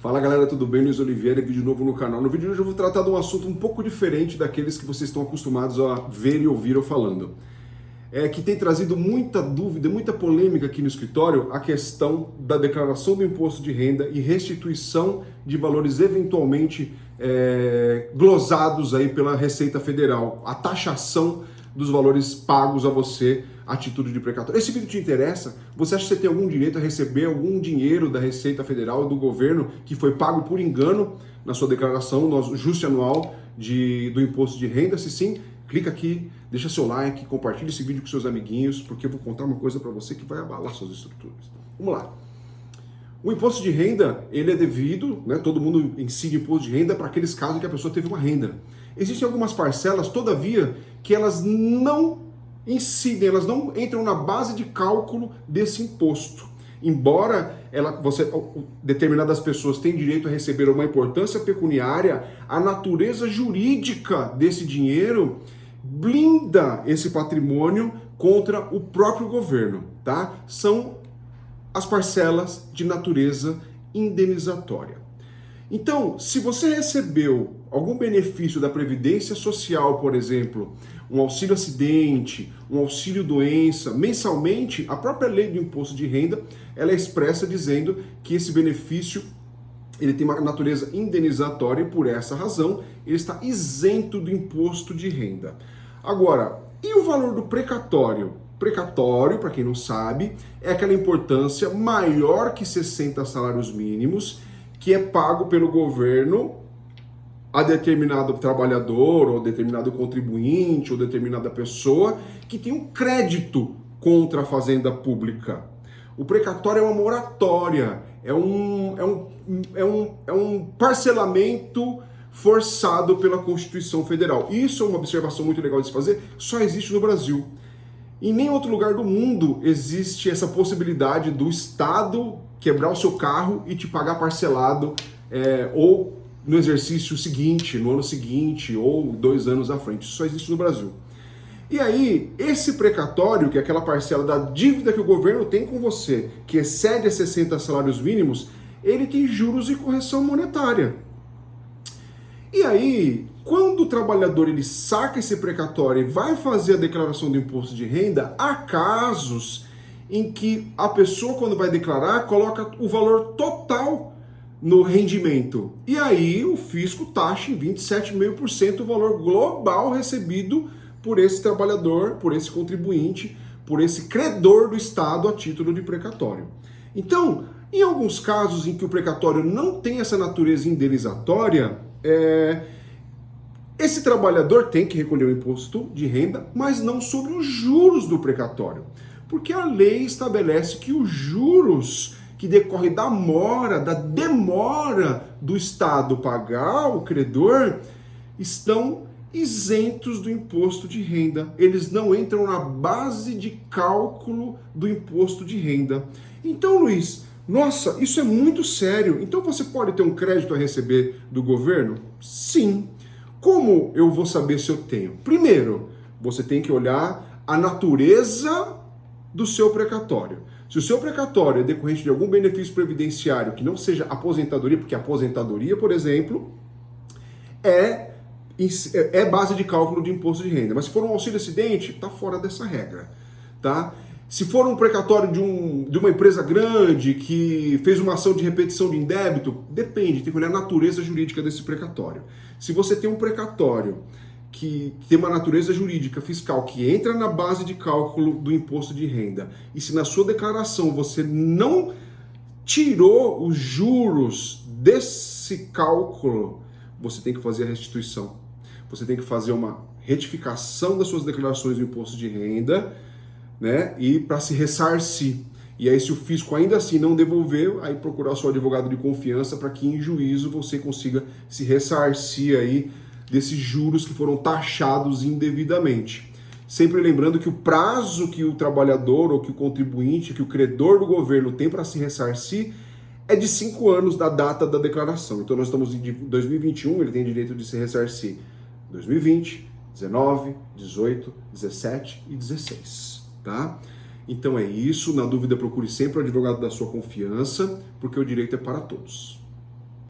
Fala galera, tudo bem? Luiz Oliveira, vídeo novo no canal. No vídeo de hoje eu vou tratar de um assunto um pouco diferente daqueles que vocês estão acostumados a ver e ouvir eu falando. Que tem trazido muita dúvida, muita polêmica aqui no escritório, a questão da declaração do imposto de renda e restituição de valores eventualmente glosados aí pela Receita Federal, a taxação dos valores pagos a você a título de precatório. Esse vídeo te interessa? Você acha que você tem algum direito a receber algum dinheiro da Receita Federal e do governo que foi pago por engano na sua declaração, no ajuste anual do imposto de renda? Se sim, clica aqui, deixa seu like, compartilha esse vídeo com seus amiguinhos, porque eu vou contar uma coisa para você que vai abalar suas estruturas. Vamos lá. O imposto de renda, ele é devido, né, todo mundo incide imposto de renda para aqueles casos em que a pessoa teve uma renda. Existem algumas parcelas, todavia, que elas não incidem, elas não entram na base de cálculo desse imposto. Embora determinadas pessoas tenham direito a receber uma importância pecuniária, a natureza jurídica desse dinheiro blinda esse patrimônio contra o próprio governo, tá? São as parcelas de natureza indenizatória. Então, se você recebeu algum benefício da Previdência Social, por exemplo, um auxílio acidente, um auxílio doença, mensalmente, a própria lei do imposto de renda, ela é expressa dizendo que esse benefício ele tem uma natureza indenizatória e por essa razão ele está isento do imposto de renda. Agora, e o valor do precatório? Precatório, para quem não sabe, é aquela importância maior que 60 salários mínimos que é pago pelo governo a determinado trabalhador, ou determinado contribuinte, ou determinada pessoa que tem um crédito contra a fazenda pública. O precatório é uma moratória, é um parcelamento forçado pela Constituição Federal. Isso é uma observação muito legal de se fazer, só existe no Brasil. Em nenhum outro lugar do mundo existe essa possibilidade do Estado quebrar o seu carro e te pagar parcelado, ou no exercício seguinte, no ano seguinte, ou 2 anos à frente. Isso só existe no Brasil. E aí, esse precatório, que é aquela parcela da dívida que o governo tem com você, que excede a 60 salários mínimos, ele tem juros e correção monetária. E aí, quando o trabalhador ele saca esse precatório e vai fazer a declaração do imposto de renda, há casos em que a pessoa, quando vai declarar, coloca o valor total no rendimento. E aí o fisco taxa em 27,5% o valor global recebido por esse trabalhador, por esse contribuinte, por esse credor do Estado a título de precatório. Então, em alguns casos em que o precatório não tem essa natureza indenizatória, esse trabalhador tem que recolher o imposto de renda, mas não sobre os juros do precatório. Porque a lei estabelece que os juros que decorrem da demora do Estado pagar o credor, estão isentos do imposto de renda. Eles não entram na base de cálculo do imposto de renda. Então, Luiz, nossa, isso é muito sério. Então você pode ter um crédito a receber do governo? Sim. Como eu vou saber se eu tenho? Primeiro, você tem que olhar a natureza do seu precatório. Se o seu precatório é decorrente de algum benefício previdenciário que não seja aposentadoria, porque a aposentadoria, por exemplo, é base de cálculo de imposto de renda. Mas se for um auxílio acidente, está fora dessa regra, tá? Se for um precatório de uma empresa grande que fez uma ação de repetição de indébito, depende, tem que olhar a natureza jurídica desse precatório. Se você tem um precatório que tem uma natureza jurídica fiscal que entra na base de cálculo do imposto de renda, e se na sua declaração você não tirou os juros desse cálculo, você tem que fazer a restituição. Você tem que fazer uma retificação das suas declarações do imposto de renda, né? E para se ressarcir. E aí, se o fisco ainda assim não devolver, aí procurar o seu advogado de confiança para que em juízo você consiga se ressarcir aí desses juros que foram taxados indevidamente. Sempre lembrando que o prazo que o trabalhador ou que o contribuinte, que o credor do governo tem para se ressarcir é de 5 anos da data da declaração. Então nós estamos em 2021, ele tem direito de se ressarcir 2020, 19, 18, 17 e 16, tá? Então é isso, na dúvida procure sempre o advogado da sua confiança, porque o direito é para todos.